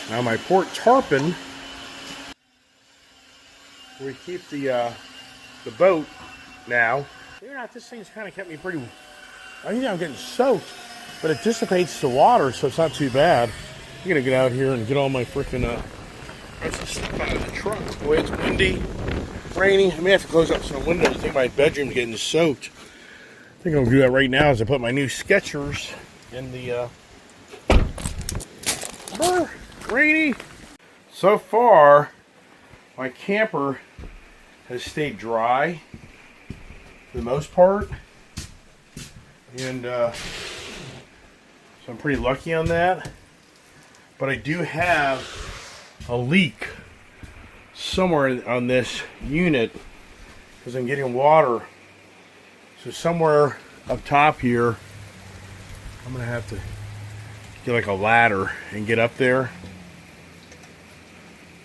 Now my port tarpon, we keep the boat now. Believe it or not, this thing's kind of kept me pretty. I think I'm getting soaked, but it dissipates the water, so it's not too bad. I'm gonna get out here and get all my freaking stuff out of the truck. Boy, it's windy, rainy. I may have to close up some windows. I think my bedroom's getting soaked. I think I'm gonna do that right now as I put my new Skechers in the rainy. So far, my camper has stayed dry for the most part, and so I'm pretty lucky on that. But I do have a leak somewhere on this unit because I'm getting water. So somewhere up top here, I'm gonna have to get like a ladder and get up there.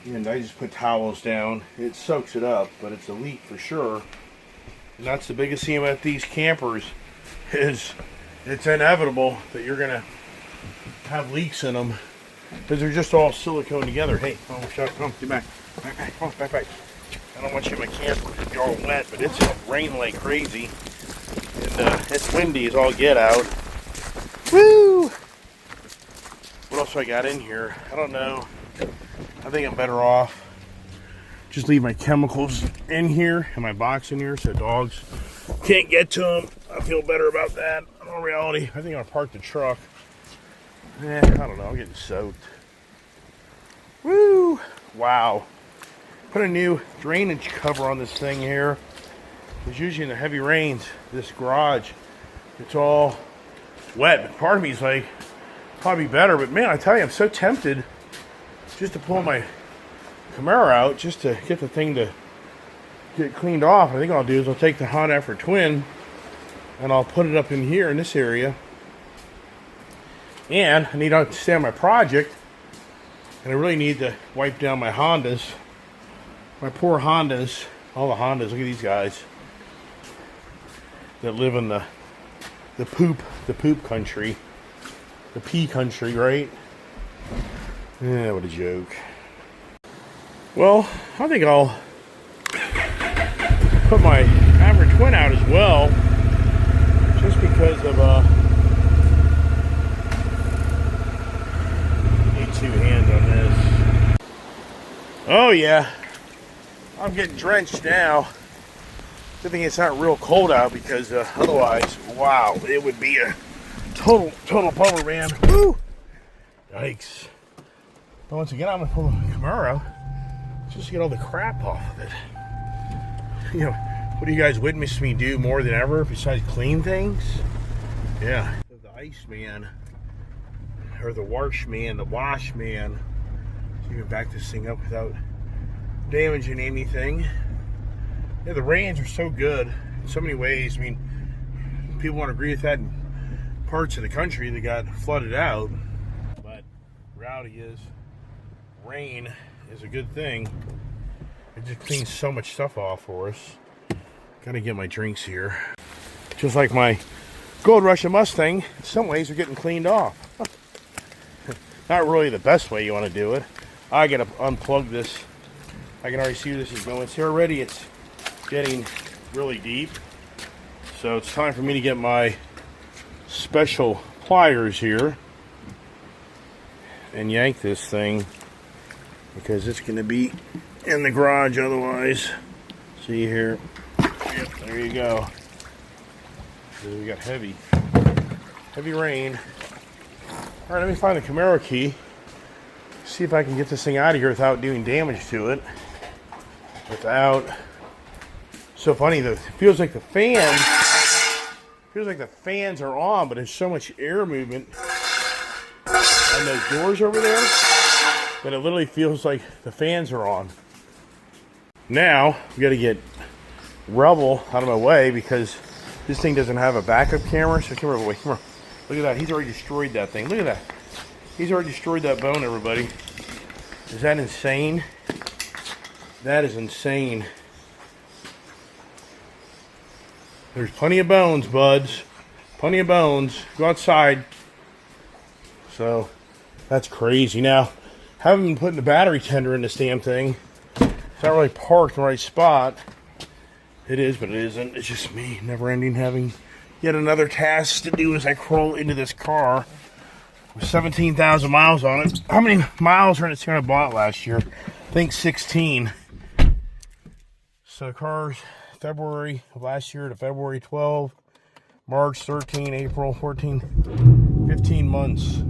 And I just put towels down. It soaks it up, but it's a leak for sure. And that's the biggest thing about these campers is it's inevitable that you're gonna have leaks in them because they're just all silicone together. Hey, come get back. Back. I don't want you in my camper to be all wet, but it's raining like crazy. And it's windy as all get out. Woo! What else I got in here? I don't know. I think I'm better off just leave my chemicals in here and my box in here so dogs can't get to them. I feel better about that. In all reality, I think I'll park the truck. I don't know. I'm getting soaked. Woo! Wow. Put a new drainage cover on this thing here. Because usually in the heavy rains, this garage, it's all wet. But part of me is like, probably better. But man, I tell you, I'm so tempted just to pull my Camaro out just to get the thing to get cleaned off. I think I'll do is I'll take the Hot Effort Twin and I'll put it up in here in this area. And I need to understand my project, and I really need to wipe down my Hondas. My poor Hondas, all the Hondas. Look at these guys that live in the poop country, the pea country, right? Yeah, what a joke. Well, I think I'll put my Effort Twin out as well, just because of need two hands on this. Oh yeah, I'm getting drenched now. Good thing it's not real cold out because otherwise, wow, it would be a total bummer, man. Woo! Yikes. But once again, I'm gonna pull the Camaro just to get all the crap off of it. You know, what do you guys witness me do more than ever besides clean things? Yeah. The Iceman, or the Washman, the Washman, so you can back this thing up without damaging anything. Yeah, the rains are so good in so many ways. I mean, people won't agree with that in parts of the country that got flooded out, but reality is, rain is a good thing. It just cleans so much stuff off for us. Gotta get my drinks here. Just like my Gold Rush Mustang, in some ways are getting cleaned off. Not really the best way you want to do it. I gotta unplug this. I can already see where this is going. See, already it's getting really deep. So it's time for me to get my special pliers here and yank this thing, because it's going to be in the garage otherwise. See here. Yep, there you go. So we got heavy rain. All right, let me find the Camaro key. See if I can get this thing out of here without doing damage to it. So funny, it feels like the fans are on, but there's so much air movement on those doors over there that it literally feels like the fans are on. Now we got to get Rebel out of my way because this thing doesn't have a backup camera. So come here, boy, come here. Look at that. He's already destroyed that thing. Look at that. He's already destroyed that bone, everybody. Is that insane? That is insane. There's plenty of bones, buds. Plenty of bones. Go outside. So, that's crazy. Now, Haven't been putting the battery tender in this damn thing. It's not really parked in the right spot. It is, but it isn't. It's just me, never ending, having yet another task to do as I crawl into this car with 17,000 miles on it. How many miles are in this thing I bought last year? I think 16. So the car's February of last year to February 12, March 13, April 14, 15 months.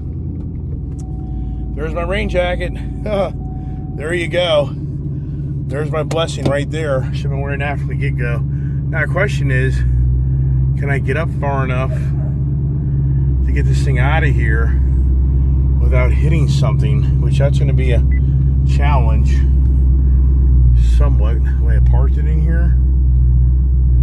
There's my rain jacket. There you go. There's my blessing right there. Should have been wearing that from the get-go. Now the question is, can I get up far enough to get this thing out of here without hitting something? Which that's going to be a challenge somewhat. The way I parked it in here.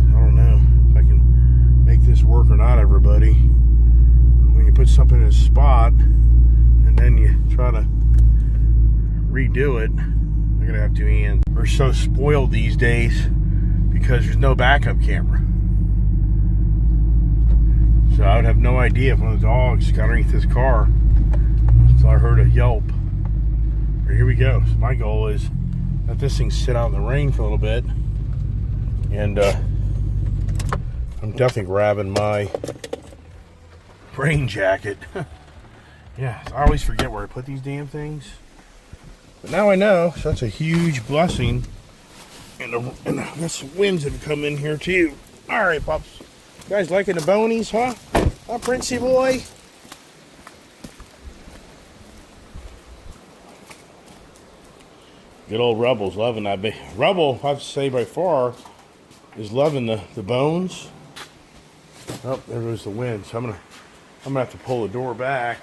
I don't know if I can make this work or not, everybody. When you put something in a spot and then you try to redo it, I'm gonna have two hands. We're so spoiled these days because there's no backup camera. So I would have no idea if one of the dogs got underneath this car until I heard a yelp. But here we go. So my goal is let this thing sit out in the rain for a little bit. And I'm definitely grabbing my rain jacket. Yeah, I always forget where I put these damn things. But now I know, so that's a huge blessing. And there's some winds that have come in here too. All right, pups. You guys liking the bonies, huh? Huh, Princey boy? Good old Rebel's loving that. Rebel, I have to say by far, is loving the bones. Oh, there goes the wind. So I'm gonna have to pull the door back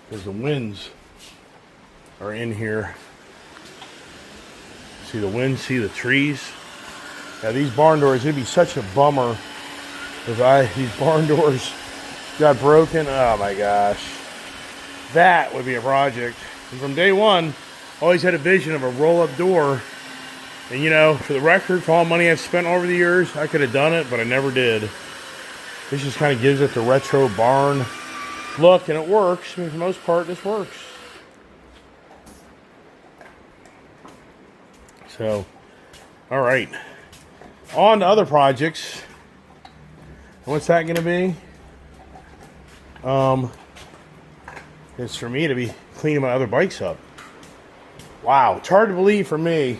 because the winds are in here. See the wind, see the trees. Now these barn doors, it'd be such a bummer if these barn doors got broken. Oh my gosh. That would be a project. And from day one, always had a vision of a roll-up door. And you know, for the record, for all the money I've spent over the years, I could have done it, but I never did. This just kind of gives it the retro barn look, and it works. I mean, for the most part, this works. So, all right. On to other projects. What's that going to be? It's for me to be cleaning my other bikes up. Wow, it's hard to believe for me.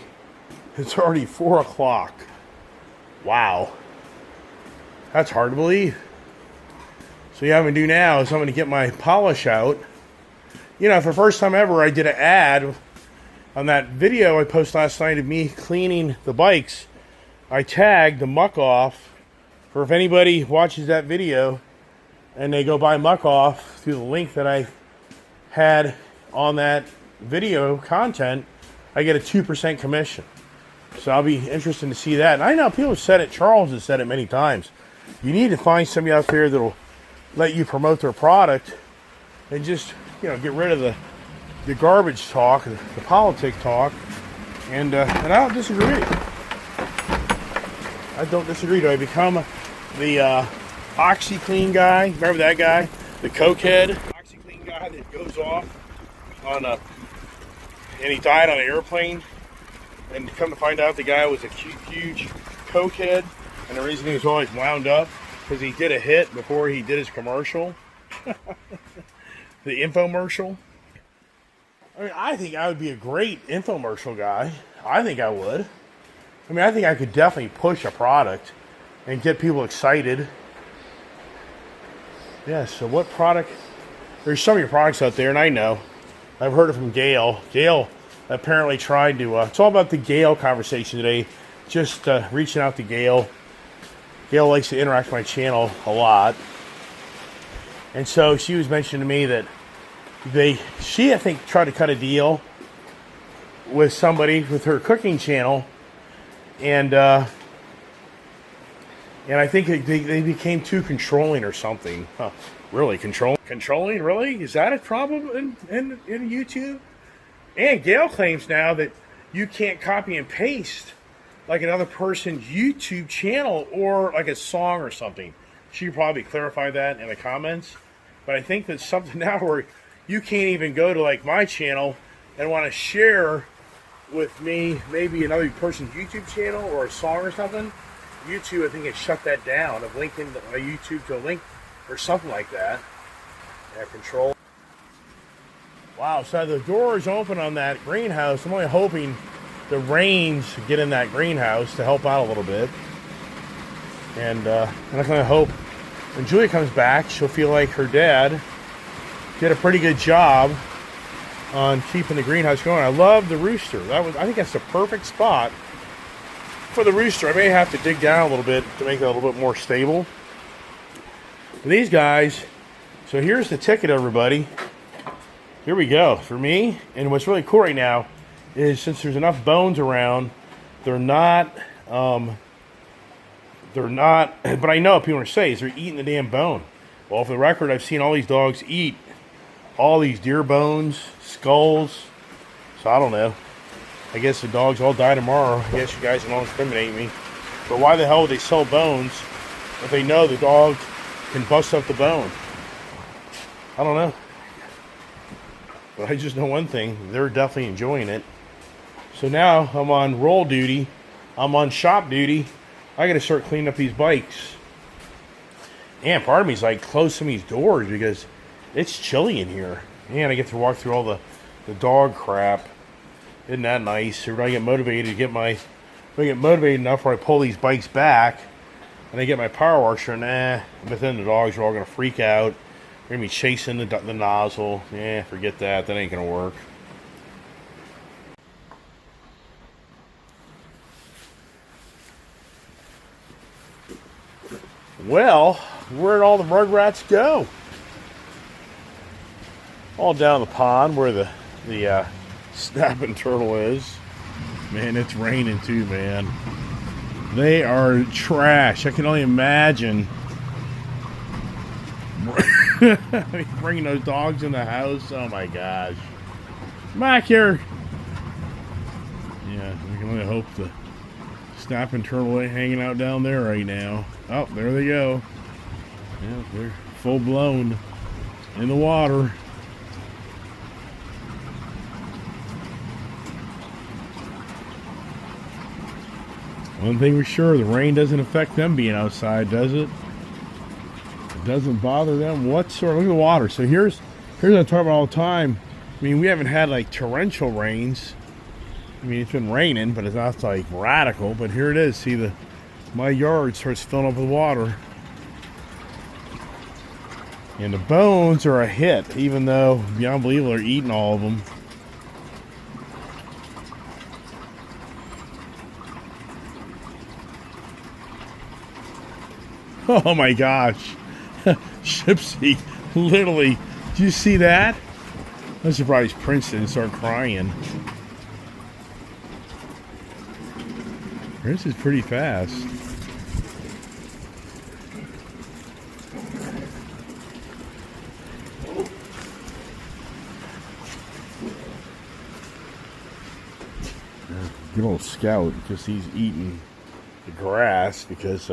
It's already 4 o'clock. Wow. That's hard to believe. So what I'm going to do now is I'm going to get my polish out. You know, for the first time ever, I did an ad on that video I posted last night of me cleaning the bikes. I tagged the Muck Off for if anybody watches that video and they go buy Muck Off through the link that I had on that video content, I get a 2% commission. So I'll be interested to see that. And I know people have said it, Charles has said it many times. You need to find somebody out there that'll let you promote their product and just, you know, get rid of the garbage talk, the politic talk. And I don't disagree. I don't disagree. Do I become the OxyClean guy? Remember that guy? The cokehead? OxyClean guy that goes off on a... And he died on an airplane. And come to find out, the guy was a huge cokehead. And the reason he was always wound up, because he did a hit before he did his commercial. The infomercial. I mean, I think I would be a great infomercial guy. I think I would. I mean, I think I could definitely push a product and get people excited. Yeah, so what product? There's so many products out there, and I know. I've heard it from Gail. Gail apparently tried to... it's all about the Gail conversation today. Just reaching out to Gail. Gail likes to interact with my channel a lot. And so she was mentioning to me that she, I think, tried to cut a deal with somebody with her cooking channel. And I think they became too controlling or something. Huh. Really? Controlling? Really? Is that a problem in YouTube? And Gail claims now that you can't copy and paste like another person's YouTube channel or like a song or something. She could probably clarify that in the comments. But I think that's something now where you can't even go to like my channel and want to share with me maybe another person's YouTube channel or a song or something. YouTube, I think, has shut that down of linking a YouTube to a link or something like that. Yeah, control. Wow, so the door is open on that greenhouse. I'm only hoping the rains get in that greenhouse to help out a little bit. And I'm going to hope when Julia comes back, she'll feel like her dad did a pretty good job on keeping the greenhouse going. I love the rooster. I think that's the perfect spot for the rooster. I may have to dig down a little bit to make it a little bit more stable. But these guys, so here's the ticket, everybody. Here we go for me. And what's really cool right now is since there's enough bones around, they're not, but I know what people are saying is they're eating the damn bone. Well, for the record, I've seen all these dogs eat all these deer bones, skulls. So I don't know. I guess the dogs all die tomorrow. I guess you guys won't incriminate me. But why the hell would they sell bones if they know the dog can bust up the bone? I don't know. But I just know one thing. They're definitely enjoying it. So now I'm on roll duty. I'm on shop duty. I got to start cleaning up these bikes. And part of me is like close some of these doors because it's chilly in here. And I get to walk through all the dog crap. Isn't that nice? Or do I get motivated to I get motivated enough where I pull these bikes back and I get my power washer and but then the dogs are all going to freak out. They're going to be chasing the nozzle. Forget that. That ain't going to work. Well, where'd all the rugrats go? All down the pond where the snapping turtle is. Man, it's raining too, man. They are trash. I can only imagine bringing those dogs in the house. Oh my gosh. Come back here. Yeah, we can only hope the snapping turtle ain't hanging out down there right now. Oh, there they go. Yeah, they're full blown in the water. One thing for sure, the rain doesn't affect them being outside, does it? It doesn't bother them whatsoever. Look at the water. So here's what I talk about all the time. I mean, we haven't had like torrential rains. I mean, it's been raining, but it's not like radical. But here it is. See, my yard starts filling up with water. And the bones are a hit, even though, beyond belief, they're eating all of them. Oh my gosh. Shipsy, literally, did you see that? I'm surprised Prince didn't start crying. This is pretty fast. Good old Scout, because he's eating the grass because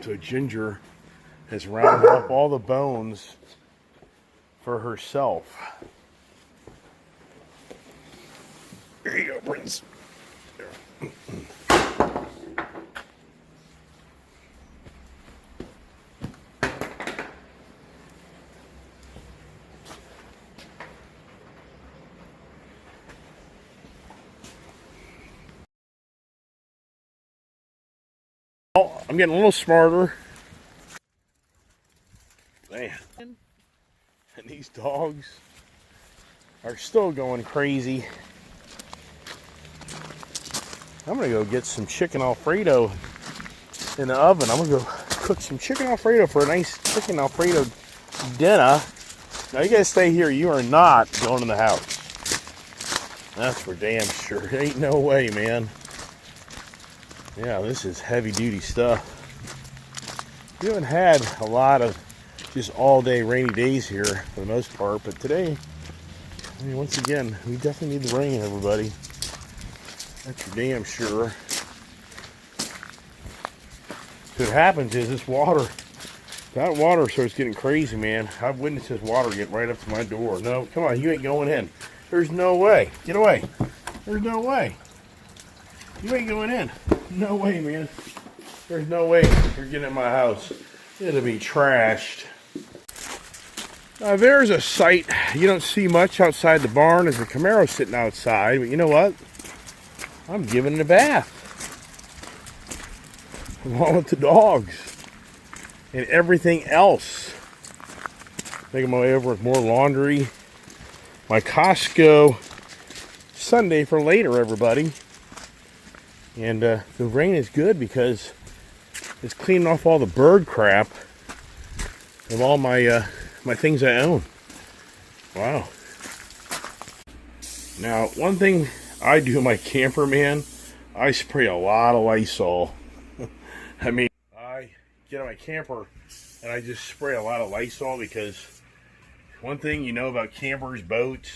So Ginger has rounded up all the bones for herself. There you go, Prince. Oh, I'm getting a little smarter. Man. And these dogs are still going crazy. I'm gonna go get some chicken Alfredo in the oven. I'm gonna go cook some chicken Alfredo for a nice chicken Alfredo dinner. Now you guys stay here. You are not going in the house. That's for damn sure. Ain't no way, man. Yeah, this is heavy duty stuff. We haven't had a lot of just all day rainy days here for the most part, but today, I mean, once again, we definitely need the rain, everybody. That's for damn sure. So what happens is that water starts getting crazy, man. I've witnessed this water get right up to my door. No, come on, you ain't going in. There's no way. Get away. There's no way. You ain't going in. No way, man. There's no way you're getting in my house. It'll be trashed. Now there's a sight you don't see much outside the barn. There's a Camaro sitting outside, but you know what? I'm giving it a bath. Along with the dogs. And everything else. Making my way over with more laundry. My Costco Sunday for later, everybody. And the rain is good because it's cleaning off all the bird crap of all my my things I own. Wow. Now, one thing I do in my camper, man, I spray a lot of Lysol. I mean, I get on my camper and I just spray a lot of Lysol because one thing you know about campers, boats,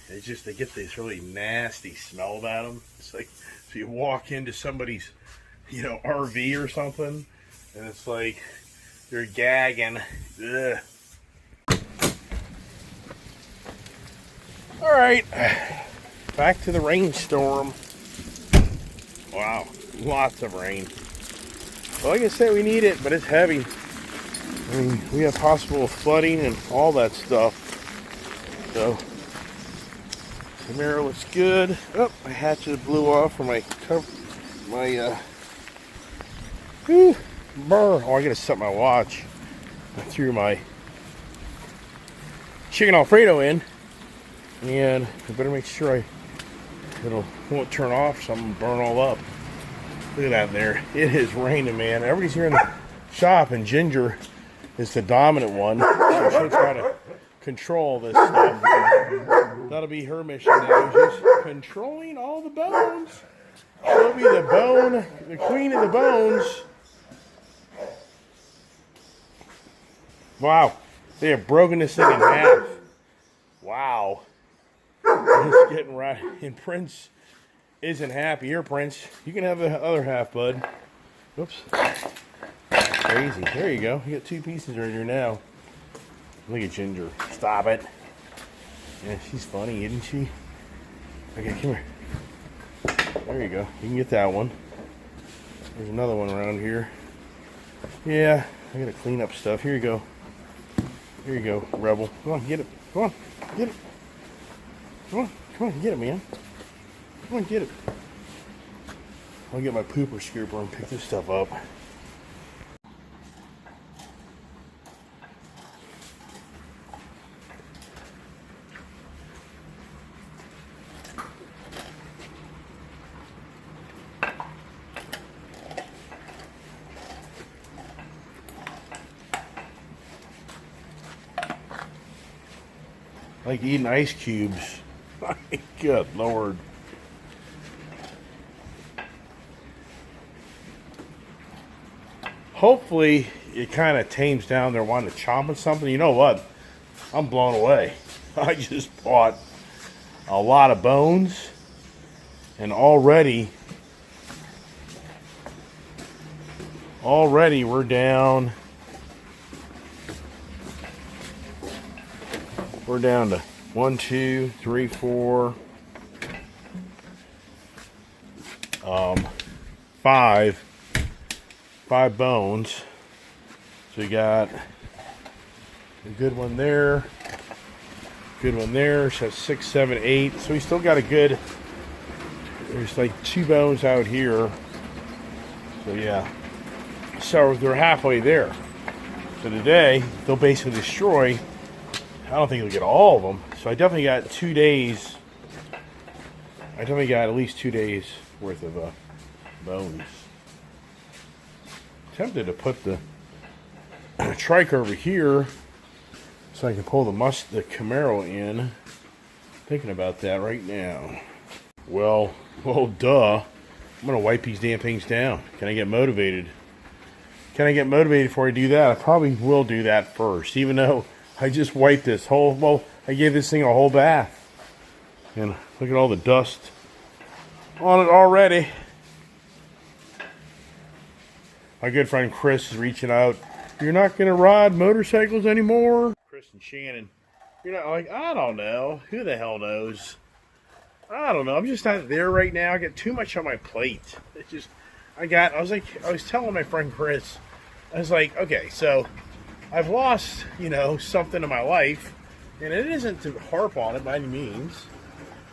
it's just they get this really nasty smell about them. It's like, so you walk into somebody's, you know, RV or something, and it's like they're gagging. Ugh. All right, back to the rainstorm. Wow, lots of rain. Well, like I said, we need it, but it's heavy. I mean, we have possible flooding and all that stuff. So, the mirror looks good. Oh, my hatchet blew off from my burr. Oh, I gotta set my watch. I threw my chicken Alfredo in, and I better make sure it won't turn off, so I'm gonna burn all up. Look at that there. It is raining, man. Everybody's here in the shop, and Ginger is the dominant one. So she'll try to control this stuff. That'll be her mission now. She's controlling all the bones. She'll be the queen of the bones. Wow. They have broken this thing in half. Wow. It's getting right. And Prince isn't happy. Here, Prince. You can have the other half, bud. Oops. Crazy. There you go. You got two pieces right here now. Look at Ginger. Stop it. Yeah, she's funny, isn't she? Okay, come here. There you go. You can get that one. There's another one around here. Yeah, I gotta clean up stuff. Here you go. Here you go, Rebel. Come on, get it. Come on, get it. Come on, get it, man. Come on, get it. I'll get my pooper scooper and pick this stuff up. Like eating ice cubes. My good Lord. Hopefully it kind of tames down their wanting to chomp on something. You know what? I'm blown away. I just bought a lot of bones, and already already we're down. We're down to 1, 2, 3, 4, 5 bones. So we got a good one there, good one there. So 6, 7, 8. So we still got a good. There's like 2 bones out here. So yeah. So they're halfway there. So today they'll basically destroy. I don't think they'll get all of them. So I definitely got 2 days. I definitely got at least 2 days worth of bones. Tempted to put the trike over here so I can pull the Camaro in. Thinking about that right now. Well, duh. I'm gonna wipe these damn things down. Can I get motivated? Can I get motivated before I do that? I probably will do that first, even though I just wiped this whole. Well, I gave this thing a whole bath, and look at all the dust on it already. My good friend Chris is reaching out. You're not going to ride motorcycles anymore? Chris and Shannon. You're not like, I don't know. Who the hell knows? I don't know. I'm just not there right now. I got too much on my plate. It's just, I was telling my friend Chris, I was like, okay, so I've lost, something in my life, and it isn't to harp on it by any means.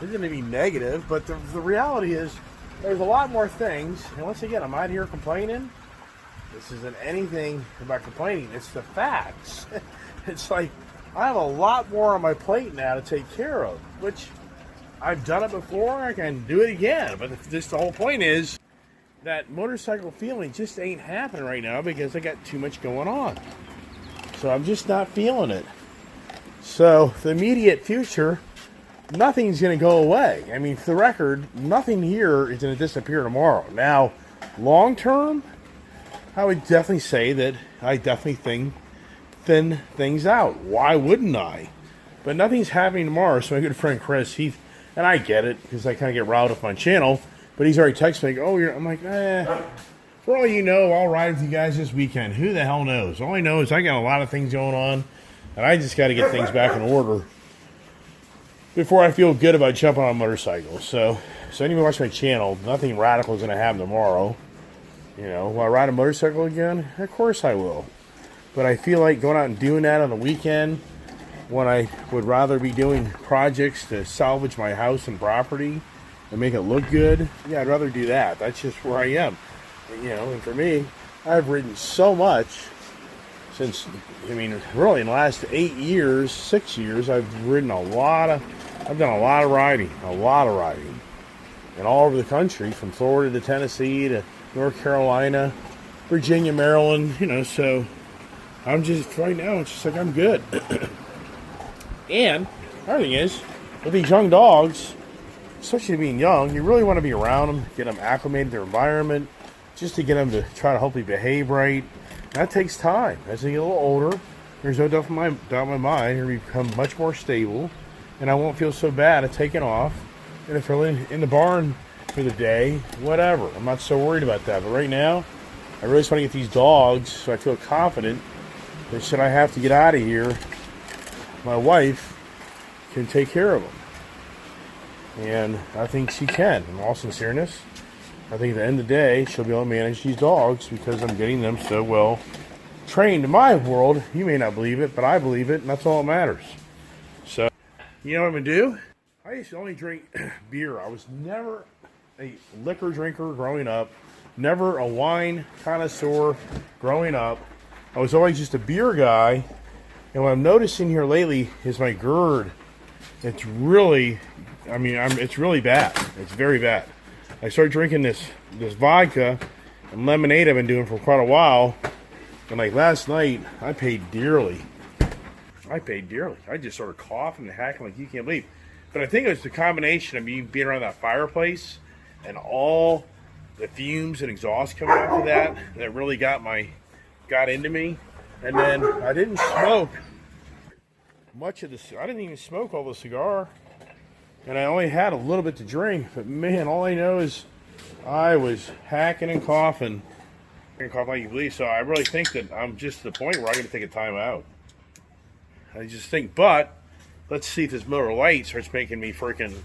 It isn't to be negative, but the reality is there's a lot more things. And once again, I'm not here complaining. This isn't anything about complaining. It's the facts. It's like I have a lot more on my plate now to take care of, which I've done it before. I can do it again. But just the whole point is that motorcycle feeling just ain't happening right now because I got too much going on. So I'm just not feeling it. So the immediate future, nothing's going to go away. I mean, for the record, nothing here is going to disappear tomorrow. Now, long term, I would definitely say that I definitely thin things out. Why wouldn't I? But nothing's happening tomorrow. So my good friend Chris, and I get it because I kind of get riled up on channel, but he's already texted me, I'm like, for all you know, I'll ride with you guys this weekend. Who the hell knows? All I know is I got a lot of things going on, and I just got to get things back in order before I feel good about jumping on a motorcycle. So anybody watch my channel, nothing radical is going to happen tomorrow. Will I ride a motorcycle again? Of course I will. But I feel like going out and doing that on the weekend when I would rather be doing projects to salvage my house and property and make it look good. Yeah, I'd rather do that. That's just where I am. And for me, I've ridden so much since, really in the last 6 years, I've done a lot of riding. And all over the country, from Florida to Tennessee to North Carolina, Virginia, Maryland, so I'm just, right now, it's just like I'm good. And the other thing is, with these young dogs, especially being young, you really want to be around them, get them acclimated to their environment, just to get them to try to hopefully behave right. That takes time. As they get a little older, there's no doubt in my mind, they'll become much more stable, and I won't feel so bad at taking off. And if they're in the barn for the day, whatever. I'm not so worried about that. But right now, I really just want to get these dogs so I feel confident that should I have to get out of here, my wife can take care of them. And I think she can, in all sincereness. I think at the end of the day, she'll be able to manage these dogs because I'm getting them so well trained. In my world, you may not believe it, but I believe it, and that's all that matters. So, you know what I'm going to do? I used to only drink beer. I was never a liquor drinker growing up, never a wine connoisseur growing up. I was always just a beer guy. And what I'm noticing here lately is my GERD. It's really, it's really bad. It's very bad. I started drinking this vodka and lemonade I've been doing for quite a while. And like last night, I paid dearly. I just started coughing and hacking like you can't believe. But I think it was the combination of me being around that fireplace and all the fumes and exhaust coming off of that really got into me. And then I didn't smoke much of this. I didn't even smoke all the cigar. And I only had a little bit to drink. But man, all I know is I was hacking and coughing Cough like you believe. So I really think that I'm just at the point where I'm going to take a time out. I just think, but let's see if this Miller Lite starts making me freaking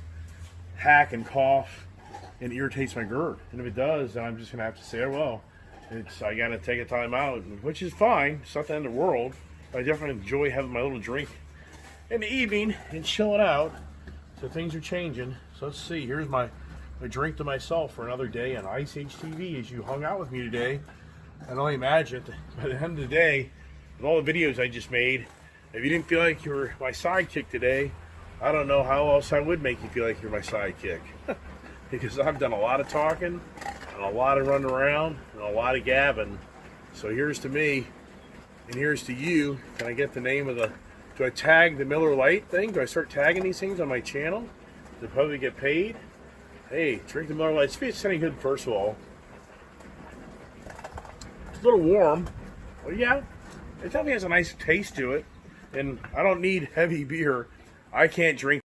hack and cough and irritates my GERD. And if it does, then I'm just going to have to say, oh, well, I got to take a time out, which is fine. It's not the end of the world. I definitely enjoy having my little drink in the evening and chilling out. So things are changing. So let's see. Here's my drink to myself for another day on Ice Age TV as you hung out with me today. I can only imagine by the end of the day, with all the videos I just made, if you didn't feel like you were my sidekick today, I don't know how else I would make you feel like you're my sidekick. Because I've done a lot of talking, and a lot of running around, and a lot of gabbing. So here's to me, and here's to you. Can I get the name of the... Do I tag the Miller Lite thing? Do I start tagging these things on my channel to probably get paid? Hey, drink the Miller Lite. It's any good, first of all. It's a little warm. Well, yeah, it definitely has a nice taste to it. And I don't need heavy beer. I can't drink